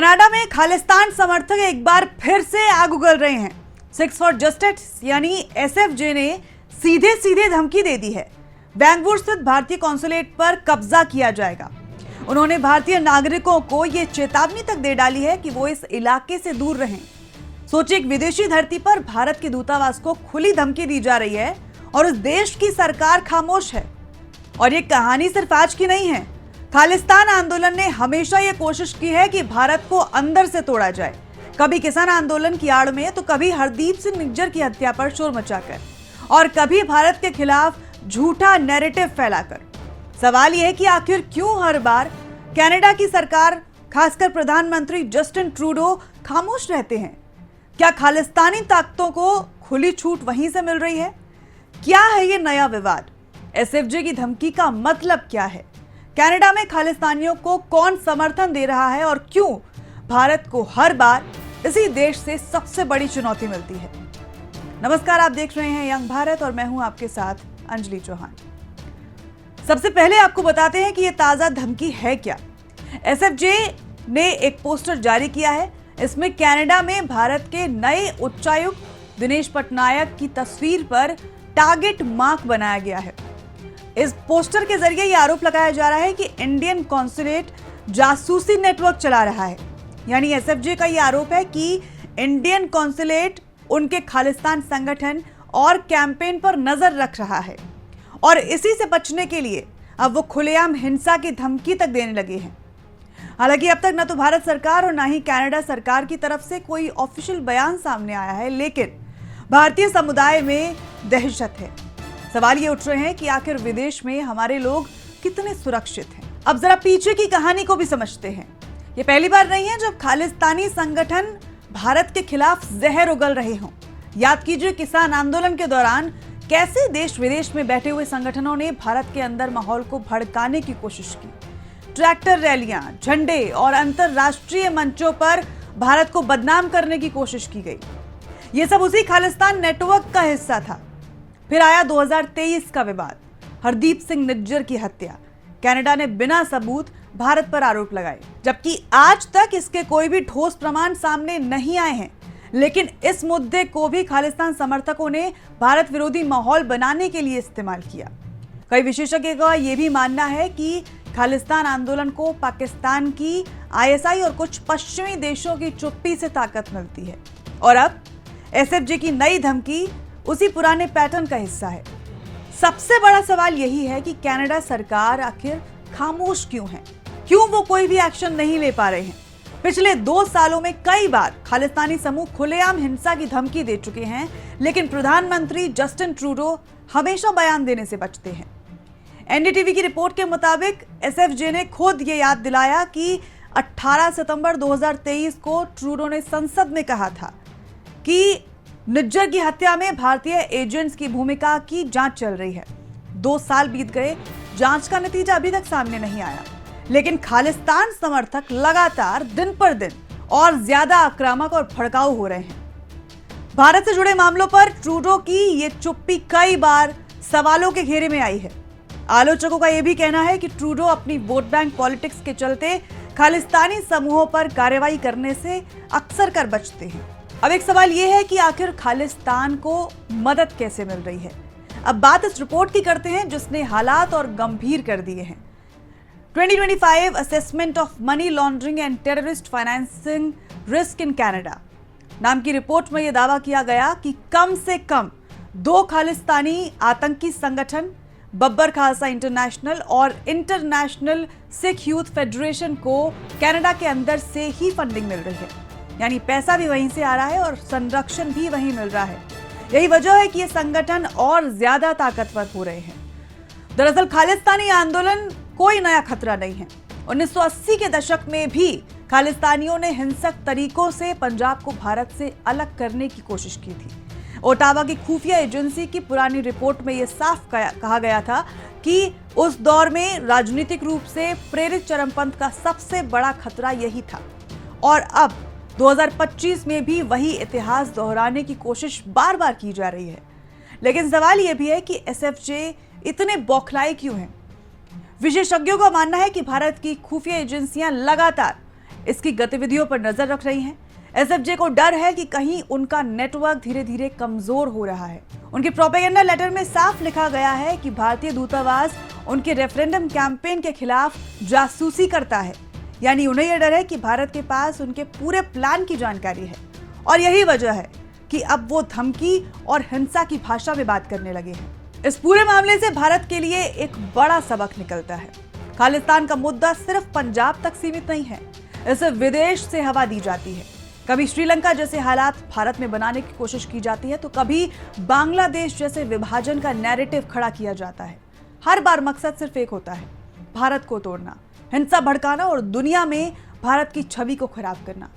Canada में खालिस्तान समर्थक एक बार फिर से आग उगल रहे हैं। सिक्स फॉर जस्टिस यानी एसएफजे ने सीधे सीधे धमकी दे दी है। वैंकूवर स्थित भारतीय कॉन्सुलेट पर कब्जा किया जाएगा। उन्होंने भारतीय नागरिकों को यह चेतावनी तक दे डाली है कि वो इस इलाके से दूर रहें। सोचिए, एक विदेशी धरती पर भारत के दूतावास को खुली धमकी दी जा रही है और उस देश की सरकार खामोश है। और ये कहानी सिर्फ आज की नहीं है। खालिस्तान आंदोलन ने हमेशा ये कोशिश की है कि भारत को अंदर से तोड़ा जाए, कभी किसान आंदोलन की आड़ में तो कभी हरदीप सिंह निज्जर की हत्या पर शोर मचाकर और कभी भारत के खिलाफ झूठा नैरेटिव फैलाकर। सवाल यह है कि आखिर क्यों हर बार कनाडा की सरकार, खासकर प्रधानमंत्री जस्टिन ट्रूडो खामोश रहते हैं? क्या खालिस्तानी ताकतों को खुली छूट वहीं से मिल रही है? क्या है ये नया विवाद? एसएफजे की धमकी का मतलब क्या है? कनाडा में खालिस्तानियों को कौन समर्थन दे रहा है और क्यों भारत को हर बार इसी देश से सबसे बड़ी चुनौती मिलती है? नमस्कार, आप देख रहे हैं यंग भारत और मैं हूं आपके साथ अंजलि चौहान। सबसे पहले आपको बताते हैं कि यह ताजा धमकी है क्या। एसएफजे ने एक पोस्टर जारी किया है। इसमें कनाडा में भारत के नए उच्चायुक्त दिनेश पटनायक की तस्वीर पर टारगेट मार्क बनाया गया है। इस पोस्टर के जरिए यह आरोप लगाया जा रहा है कि इंडियन कॉन्सुलेट जासूसी नेटवर्क चला रहा है। यानी एसएफजे का यह आरोप है कि इंडियन कॉन्सुलेट उनके खालिस्तान संगठन और कैंपेन पर नजर रख रहा है और इसी से बचने के लिए अब वो खुलेआम हिंसा की धमकी तक देने लगे हैं। हालांकि अब तक न तो भारत सरकार और न ही कनाडा सरकार की तरफ से कोई ऑफिशियल बयान सामने आया है, लेकिन भारतीय समुदाय में दहशत है। सवाल ये उठ रहे हैं कि आखिर विदेश में हमारे लोग कितने सुरक्षित हैं। अब जरा पीछे की कहानी को भी समझते हैं। ये पहली बार नहीं है जब खालिस्तानी संगठन भारत के खिलाफ जहर उगल रहे हों। याद कीजिए, किसान आंदोलन के दौरान कैसे देश विदेश में बैठे हुए संगठनों ने भारत के अंदर माहौल को भड़काने की कोशिश की। ट्रैक्टर रैलियां, झंडे और अंतरराष्ट्रीय मंचों पर भारत को बदनाम करने की कोशिश की गई। ये सब उसी खालिस्तान नेटवर्क का हिस्सा था। फिर आया 2023 का विवाद, हरदीप सिंह निज्जर की हत्या। कनाडा ने बिना सबूत भारत पर आरोप लगाए, जबकि आज तक इसके कोई भी ठोस प्रमाण सामने नहीं आए हैं। लेकिन इस मुद्दे को भी खालिस्तान समर्थकों ने भारत विरोधी माहौल बनाने के लिए इस्तेमाल किया। कई विशेषज्ञों का यह भी मानना है कि खालिस्तान आंदोलन को पाकिस्तान की आईएसआई और कुछ पश्चिमी देशों की चुप्पी से ताकत मिलती है। और अब एसएफजे की नई धमकी उसी पुराने पैटर्न का हिस्सा है। सबसे बड़ा सवाल यही है कि कनाडा सरकार आखिर खामोश क्यों है? क्यों वो कोई भी एक्शन नहीं ले पा रहे हैं? पिछले 2 सालों में कई बार खालिस्तानी समूह खुलेआम हिंसा की धमकी दे चुके हैं, लेकिन प्रधानमंत्री जस्टिन ट्रूडो हमेशा बयान देने से बचते हैं। एनडीटीवी की रिपोर्ट के मुताबिक एसएफजे ने खुद ये याद दिलाया कि 18 सितंबर 2023 को ट्रूडो ने संसद में कहा था कि निज्जर की हत्या में भारतीय एजेंट्स की भूमिका की जांच चल रही है। 2 साल बीत गए, जांच का नतीजा अभी तक सामने नहीं आया, लेकिन खालिस्तान समर्थक लगातार दिन पर दिन और ज्यादा आक्रामक और भड़काऊ हो रहे हैं। भारत से जुड़े मामलों पर ट्रूडो की ये चुप्पी कई बार सवालों के घेरे में आई है। आलोचकों का यह भी कहना है कि ट्रूडो अपनी वोट बैंक पॉलिटिक्स के चलते खालिस्तानी समूहों पर कार्रवाई करने से अक्सर कर बचते हैं। अब एक सवाल यह है कि आखिर खालिस्तान को मदद कैसे मिल रही है? अब बात इस रिपोर्ट की करते हैं जिसने हालात और गंभीर कर दिए हैं। 2025 assessment of money laundering and terrorist financing risk in Canada नाम की रिपोर्ट में यह दावा किया गया कि कम से कम 2 खालिस्तानी आतंकी संगठन, बब्बर खालसा इंटरनेशनल और इंटरनेशनल सिख यूथ फेडरेशन को कनाडा के अंदर से ही फंडिंग मिल रही है। यानी पैसा भी वहीं से आ रहा है और संरक्षण भी वहीं मिल रहा है। यही वजह है कि ये संगठन और ज्यादा ताकतवर हो रहे हैं। दरअसल खालिस्तानी आंदोलन कोई नया खतरा नहीं है। 1980 के दशक में भी खालिस्तानियों ने हिंसक तरीकों से पंजाब को भारत से अलग करने की कोशिश की थी। ओटावा की खुफिया एजेंसी की पुरानी रिपोर्ट में यह साफ कहा गया था कि उस दौर में राजनीतिक रूप से प्रेरित चरमपंथ का सबसे बड़ा खतरा यही था। और अब 2025 में भी वही इतिहास दोहराने की कोशिश बार बार की जा रही है। लेकिन सवाल यह भी है कि एसएफजे इतने बौखलाए क्यों हैं? विशेषज्ञों का मानना है कि भारत की खुफिया एजेंसियां लगातार इसकी गतिविधियों पर नजर रख रही हैं। एसएफजे को डर है कि कहीं उनका नेटवर्क धीरे धीरे कमजोर हो रहा है। उनके प्रोपेगेंडा लेटर में साफ लिखा गया है कि भारतीय दूतावास उनके रेफरेंडम कैंपेन के खिलाफ जासूसी करता है। यानी उन्हें यह डर है कि भारत के पास उनके पूरे प्लान की जानकारी है और यही वजह है कि अब वो धमकी और हिंसा की भाषा में बात करने लगे हैं। इस पूरे मामले से भारत के लिए एक बड़ा सबक निकलता है। खालिस्तान का मुद्दा सिर्फ पंजाब तक सीमित नहीं है, इसे विदेश से हवा दी जाती है। कभी श्रीलंका जैसे हालात भारत में बनाने की कोशिश की जाती है तो कभी बांग्लादेश जैसे विभाजन का नैरेटिव खड़ा किया जाता है। हर बार मकसद सिर्फ एक होता है, भारत को तोड़ना, हिंसा भड़काना और दुनिया में भारत की छवि को खराब करना।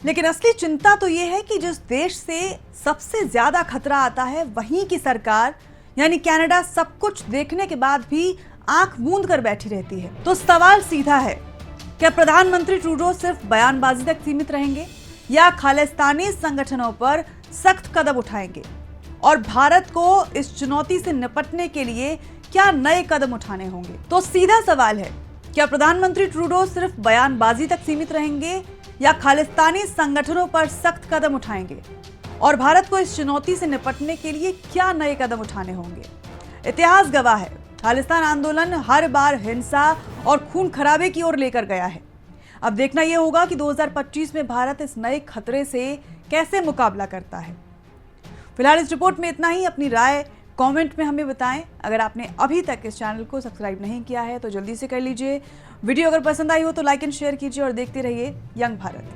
लेकिन असली चिंता तो यह है कि जिस देश से सबसे ज्यादा खतरा आता है वहीं की सरकार यानी कनाडा सब कुछ देखने के बाद भी आंख मूंद कर बैठी रहती है। तो सवाल सीधा है, क्या प्रधानमंत्री ट्रूडो सिर्फ बयानबाजी तक सीमित रहेंगे या खालिस्तानी संगठनों पर सख्त कदम उठाएंगे? और भारत को इस चुनौती से निपटने के लिए क्या नए कदम उठाने होंगे? तो सीधा सवाल है, क्या प्रधानमंत्री ट्रूडो सिर्फ बयानबाजी तक सीमित रहेंगे या खालिस्तानी संगठनों पर सख्त कदम उठाएंगे? और भारत को इस चुनौती से निपटने के लिए क्या नए कदम उठाने होंगे? इतिहास गवाह है, खालिस्तान आंदोलन हर बार हिंसा और खून खराबे की ओर लेकर गया है। अब देखना यह होगा कि 2025 में भारत इस नए खतरे से कैसे मुकाबला करता है। फिलहाल इस रिपोर्ट में इतना ही। अपनी राय कमेंट में हमें बताएं। अगर आपने अभी तक इस चैनल को सब्सक्राइब नहीं किया है तो जल्दी से कर लीजिए। वीडियो अगर पसंद आई हो तो लाइक एंड शेयर कीजिए और देखते रहिए यंग भारत।